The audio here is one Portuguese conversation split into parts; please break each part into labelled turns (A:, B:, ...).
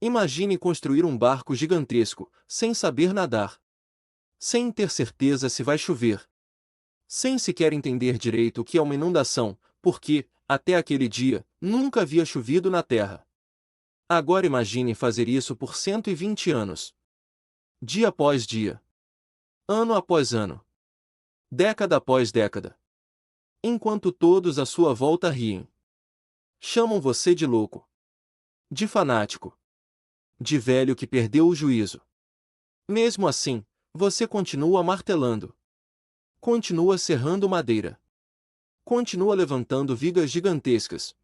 A: Imagine construir um barco gigantesco, sem saber nadar, sem ter certeza se vai chover, sem sequer entender direito o que é uma inundação, porque, até aquele dia, nunca havia chovido na Terra. Agora imagine fazer isso por 120 anos. Dia após dia. Ano após ano. Década após década. Enquanto todos à sua volta riem. Chamam você de louco. De fanático. De velho que perdeu o juízo. Mesmo assim, você continua martelando. Continua serrando madeira. Continua levantando vigas gigantescas.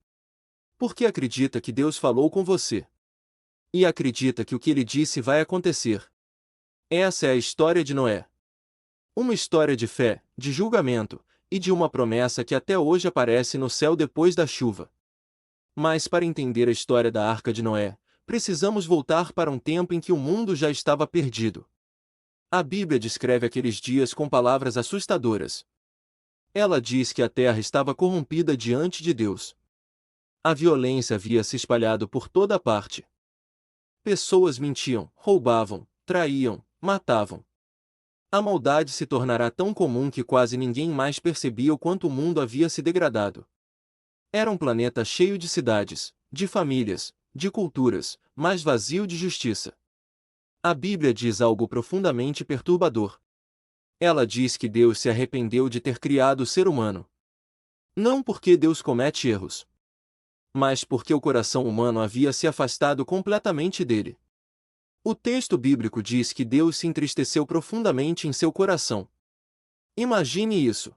A: Porque acredita que Deus falou com você. E acredita que o que ele disse vai acontecer. Essa é a história de Noé. Uma história de fé, de julgamento, e de uma promessa que até hoje aparece no céu depois da chuva. Mas para entender a história da Arca de Noé, precisamos voltar para um tempo em que o mundo já estava perdido. A Bíblia descreve aqueles dias com palavras assustadoras. Ela diz que a terra estava corrompida diante de Deus. A violência havia se espalhado por toda parte. Pessoas mentiam, roubavam, traíam, matavam. A maldade se tornará tão comum que quase ninguém mais percebia o quanto o mundo havia se degradado. Era um planeta cheio de cidades, de famílias, de culturas, mas vazio de justiça. A Bíblia diz algo profundamente perturbador. Ela diz que Deus se arrependeu de ter criado o ser humano. Não porque Deus comete erros, mas porque o coração humano havia se afastado completamente dele. O texto bíblico diz que Deus se entristeceu profundamente em seu coração. Imagine isso.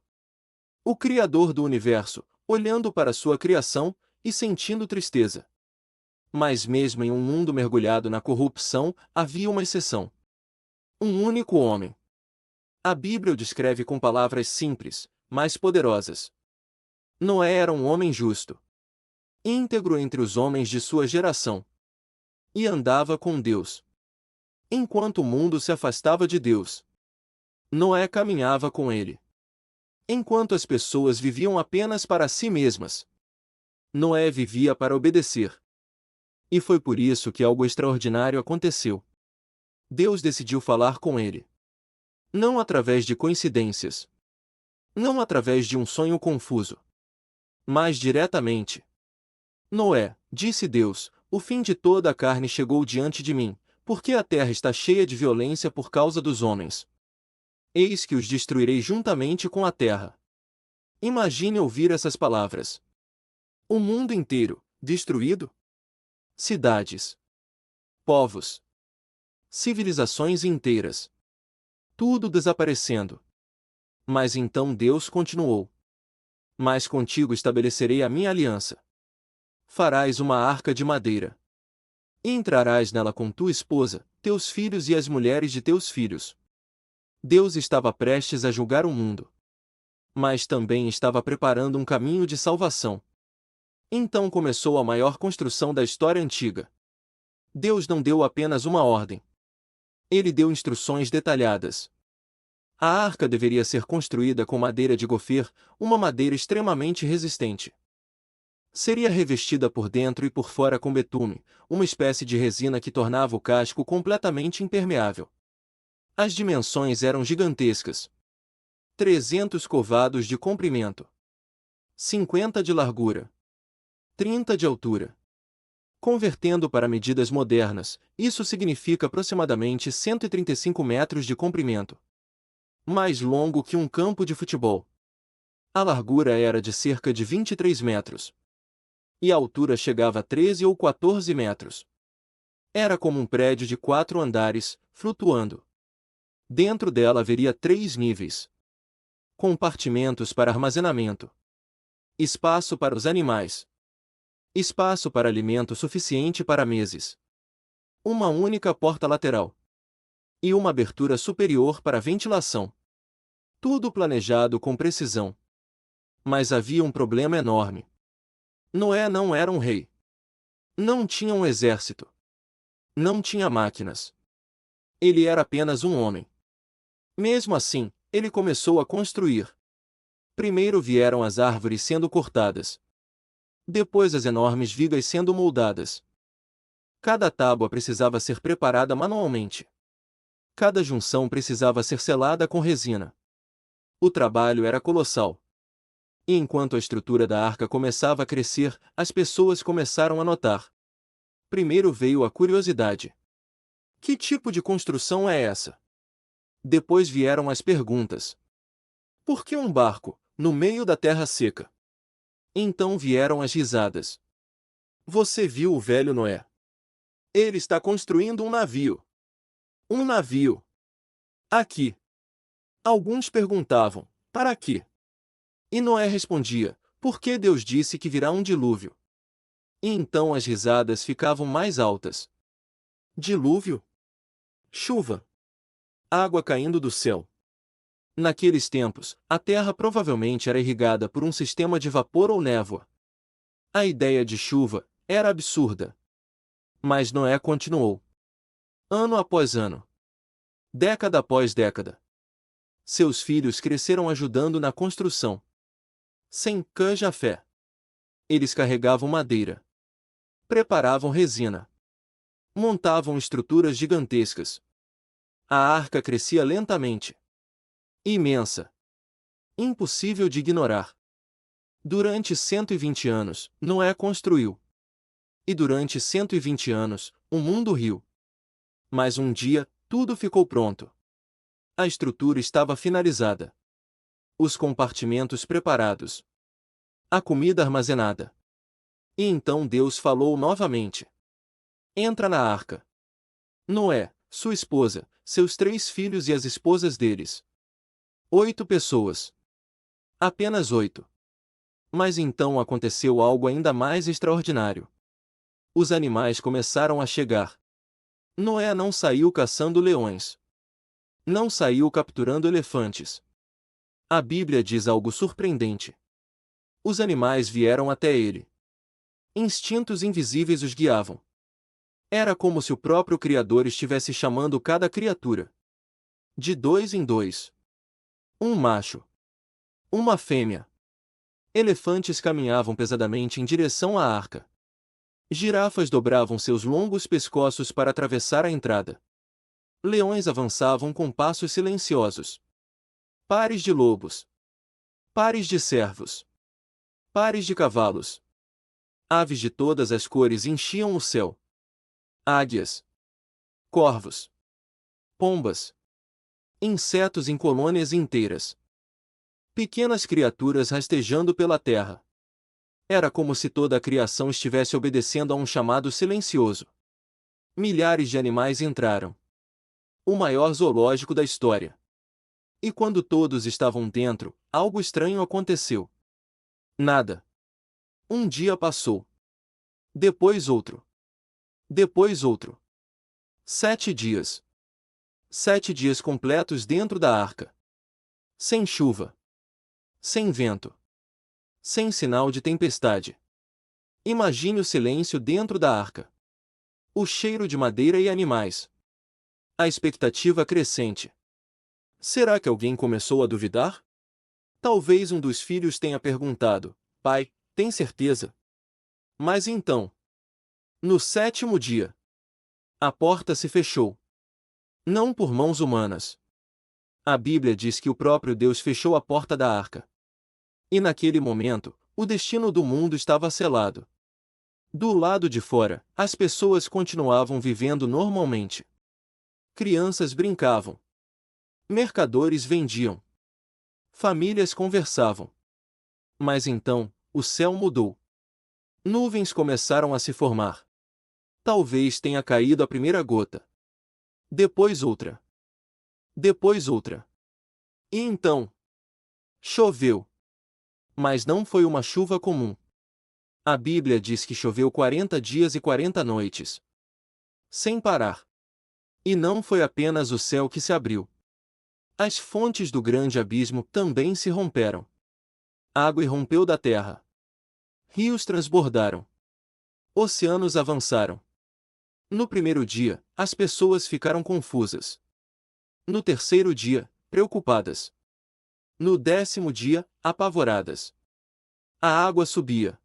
A: O Criador do universo, olhando para sua criação e sentindo tristeza. Mas mesmo em um mundo mergulhado na corrupção, havia uma exceção. Um único homem. A Bíblia o descreve com palavras simples, mas poderosas. Noé era um homem justo, íntegro entre os homens de sua geração. E andava com Deus. Enquanto o mundo se afastava de Deus, Noé caminhava com ele. Enquanto as pessoas viviam apenas para si mesmas, Noé vivia para obedecer. E foi por isso que algo extraordinário aconteceu. Deus decidiu falar com ele. Não através de coincidências. Não através de um sonho confuso. Mas diretamente. Noé, disse Deus, o fim de toda a carne chegou diante de mim, porque a terra está cheia de violência por causa dos homens. Eis que os destruirei juntamente com a terra. Imagine ouvir essas palavras. O mundo inteiro, destruído? Cidades. Povos. Civilizações inteiras. Tudo desaparecendo. Mas então Deus continuou. Mas contigo estabelecerei a minha aliança. Farás uma arca de madeira. E entrarás nela com tua esposa, teus filhos e as mulheres de teus filhos. Deus estava prestes a julgar o mundo. Mas também estava preparando um caminho de salvação. Então começou a maior construção da história antiga. Deus não deu apenas uma ordem. Ele deu instruções detalhadas. A arca deveria ser construída com madeira de gofer, uma madeira extremamente resistente. Seria revestida por dentro e por fora com betume, uma espécie de resina que tornava o casco completamente impermeável. As dimensões eram gigantescas. 300 covados de comprimento. 50 de largura. 30 de altura. Convertendo para medidas modernas, isso significa aproximadamente 135 metros de comprimento. Mais longo que um campo de futebol. A largura era de cerca de 23 metros. E a altura chegava a 13 ou 14 metros. Era como um prédio de 4 andares, flutuando. Dentro dela haveria 3 níveis. Compartimentos para armazenamento. Espaço para os animais. Espaço para alimento suficiente para meses. Uma única porta lateral. E uma abertura superior para ventilação. Tudo planejado com precisão. Mas havia um problema enorme. Noé não era um rei. Não tinha um exército. Não tinha máquinas. Ele era apenas um homem. Mesmo assim, ele começou a construir. Primeiro vieram as árvores sendo cortadas. Depois as enormes vigas sendo moldadas. Cada tábua precisava ser preparada manualmente. Cada junção precisava ser selada com resina. O trabalho era colossal. E enquanto a estrutura da arca começava a crescer, as pessoas começaram a notar. Primeiro veio a curiosidade. Que tipo de construção é essa? Depois vieram as perguntas. Por que um barco, no meio da terra seca? Então vieram as risadas. Você viu o velho Noé? Ele está construindo um navio. Um navio. Aqui. Alguns perguntavam, para quê? E Noé respondia, porque Deus disse que virá um dilúvio. E então as risadas ficavam mais altas. Dilúvio? Chuva. Água caindo do céu. Naqueles tempos, a terra provavelmente era irrigada por um sistema de vapor ou névoa. A ideia de chuva era absurda. Mas Noé continuou. Ano após ano. Década após década. Seus filhos cresceram ajudando na construção. Sem canja-fé. Eles carregavam madeira. Preparavam resina. Montavam estruturas gigantescas. A arca crescia lentamente. Imensa. Impossível de ignorar. Durante 120 anos, Noé construiu. E durante 120 anos, o mundo riu. Mas um dia, tudo ficou pronto. A estrutura estava finalizada. Os compartimentos preparados. A comida armazenada. E então Deus falou novamente. Entra na arca. Noé, sua esposa, seus 3 filhos e as esposas deles. 8 pessoas. Apenas 8. Mas então aconteceu algo ainda mais extraordinário. Os animais começaram a chegar. Noé não saiu caçando leões. Não saiu capturando elefantes. A Bíblia diz algo surpreendente. Os animais vieram até ele. Instintos invisíveis os guiavam. Era como se o próprio Criador estivesse chamando cada criatura. De 2 em 2. Um macho. Uma fêmea. Elefantes caminhavam pesadamente em direção à arca. Girafas dobravam seus longos pescoços para atravessar a entrada. Leões avançavam com passos silenciosos. Pares de lobos. Pares de cervos. Pares de cavalos. Aves de todas as cores enchiam o céu. Águias. Corvos. Pombas. Insetos em colônias inteiras. Pequenas criaturas rastejando pela terra. Era como se toda a criação estivesse obedecendo a um chamado silencioso. Milhares de animais entraram. O maior zoológico da história. E quando todos estavam dentro, algo estranho aconteceu. Nada. Um dia passou. Depois outro. Depois outro. 7 dias. 7 dias completos dentro da arca. Sem chuva. Sem vento. Sem sinal de tempestade. Imagine o silêncio dentro da arca. O cheiro de madeira e animais. A expectativa crescente. Será que alguém começou a duvidar? Talvez um dos filhos tenha perguntado: Pai, tem certeza? Mas então, no 7º dia, a porta se fechou. Não por mãos humanas. A Bíblia diz que o próprio Deus fechou a porta da arca. E naquele momento, o destino do mundo estava selado. Do lado de fora, as pessoas continuavam vivendo normalmente. Crianças brincavam. Mercadores vendiam. Famílias conversavam. Mas então, o céu mudou. Nuvens começaram a se formar. Talvez tenha caído a primeira gota. Depois outra. Depois outra. E então, choveu. Mas não foi uma chuva comum. A Bíblia diz que choveu 40 dias e 40 noites. Sem parar. E não foi apenas o céu que se abriu. As fontes do grande abismo também se romperam. Água irrompeu da terra. Rios transbordaram. Oceanos avançaram. No primeiro dia, as pessoas ficaram confusas. No terceiro dia, preocupadas. No 10º dia, apavoradas. A água subia.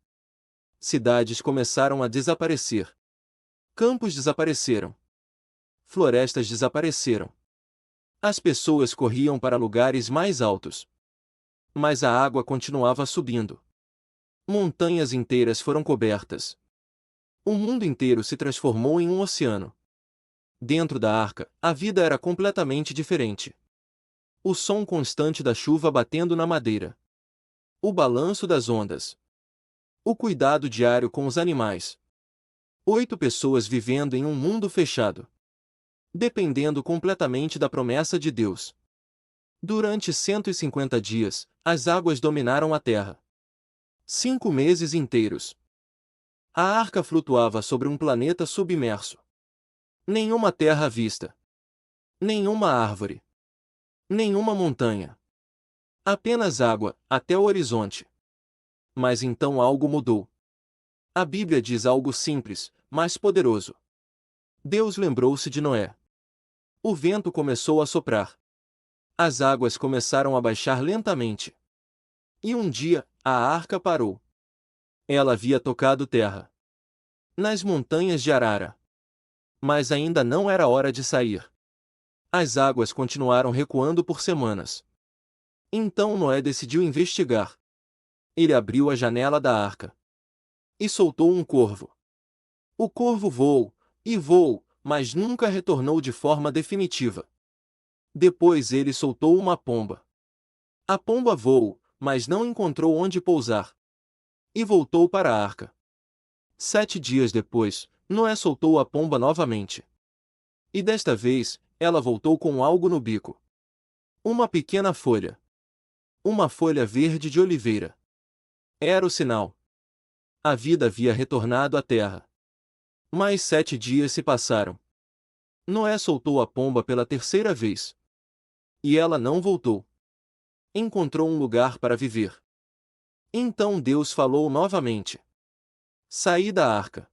A: Cidades começaram a desaparecer. Campos desapareceram. Florestas desapareceram. As pessoas corriam para lugares mais altos. Mas a água continuava subindo. Montanhas inteiras foram cobertas. O mundo inteiro se transformou em um oceano. Dentro da arca, a vida era completamente diferente. O som constante da chuva batendo na madeira. O balanço das ondas. O cuidado diário com os animais. 8 pessoas vivendo em um mundo fechado. Dependendo completamente da promessa de Deus. Durante 150 dias, as águas dominaram a terra. 5 meses inteiros. A arca flutuava sobre um planeta submerso. Nenhuma terra à vista. Nenhuma árvore. Nenhuma montanha. Apenas água, até o horizonte. Mas então algo mudou. A Bíblia diz algo simples, mas poderoso. Deus lembrou-se de Noé. O vento começou a soprar. As águas começaram a baixar lentamente. E um dia, a arca parou. Ela havia tocado terra. Nas montanhas de Arara. Mas ainda não era hora de sair. As águas continuaram recuando por semanas. Então Noé decidiu investigar. Ele abriu a janela da arca. E soltou um corvo. O corvo voou, e voou, mas nunca retornou de forma definitiva. Depois ele soltou uma pomba. A pomba voou, mas não encontrou onde pousar. E voltou para a arca. 7 dias depois, Noé soltou a pomba novamente. E desta vez, ela voltou com algo no bico. Uma pequena folha. Uma folha verde de oliveira. Era o sinal. A vida havia retornado à terra. Mais 7 dias se passaram. Noé soltou a pomba pela terceira vez. E ela não voltou. Encontrou um lugar para viver. Então Deus falou novamente. Saí da arca.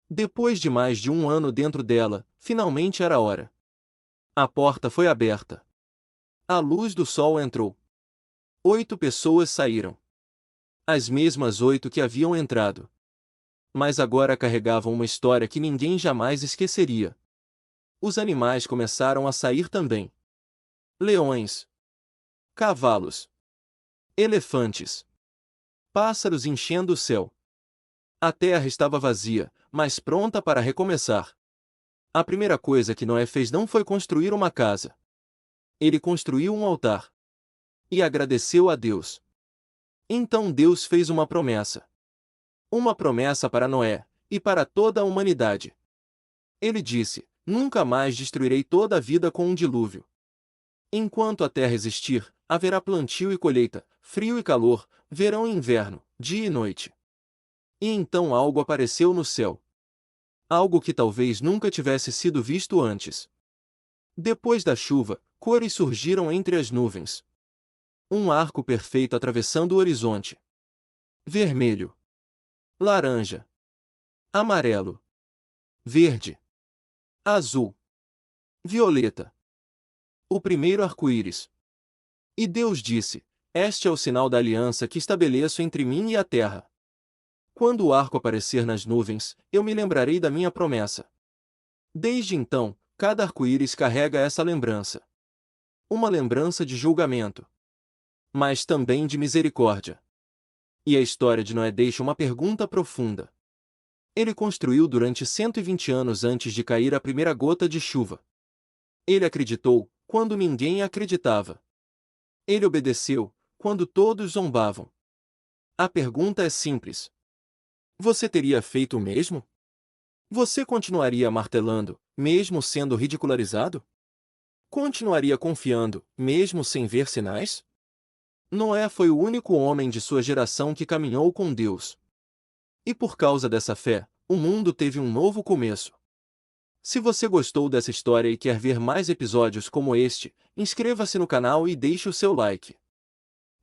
A: Depois de mais de 1 ano dentro dela, finalmente era hora. A porta foi aberta. A luz do sol entrou. 8 pessoas saíram. As mesmas 8 que haviam entrado. Mas agora carregavam uma história que ninguém jamais esqueceria. Os animais começaram a sair também. Leões. Cavalos. Elefantes. Pássaros enchendo o céu. A terra estava vazia, mas pronta para recomeçar. A primeira coisa que Noé fez não foi construir uma casa. Ele construiu um altar. E agradeceu a Deus. Então Deus fez uma promessa. Uma promessa para Noé, e para toda a humanidade. Ele disse: nunca mais destruirei toda a vida com um dilúvio. Enquanto a terra existir, haverá plantio e colheita, frio e calor, verão e inverno, dia e noite. E então algo apareceu no céu. Algo que talvez nunca tivesse sido visto antes. Depois da chuva, cores surgiram entre as nuvens. Um arco perfeito atravessando o horizonte. Vermelho. Laranja. Amarelo. Verde. Azul. Violeta. O primeiro arco-íris. E Deus disse: este é o sinal da aliança que estabeleço entre mim e a terra. Quando o arco aparecer nas nuvens, eu me lembrarei da minha promessa. Desde então, cada arco-íris carrega essa lembrança. Uma lembrança de julgamento. Mas também de misericórdia. E a história de Noé deixa uma pergunta profunda. Ele construiu durante 120 anos antes de cair a primeira gota de chuva. Ele acreditou, quando ninguém acreditava. Ele obedeceu, quando todos zombavam. A pergunta é simples. Você teria feito o mesmo? Você continuaria martelando, mesmo sendo ridicularizado? Continuaria confiando, mesmo sem ver sinais? Noé foi o único homem de sua geração que caminhou com Deus. E por causa dessa fé, o mundo teve um novo começo. Se você gostou dessa história e quer ver mais episódios como este, inscreva-se no canal e deixe o seu like.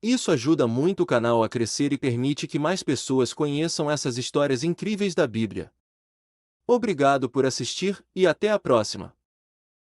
A: Isso ajuda muito o canal a crescer e permite que mais pessoas conheçam essas histórias incríveis da Bíblia. Obrigado por assistir e até a próxima!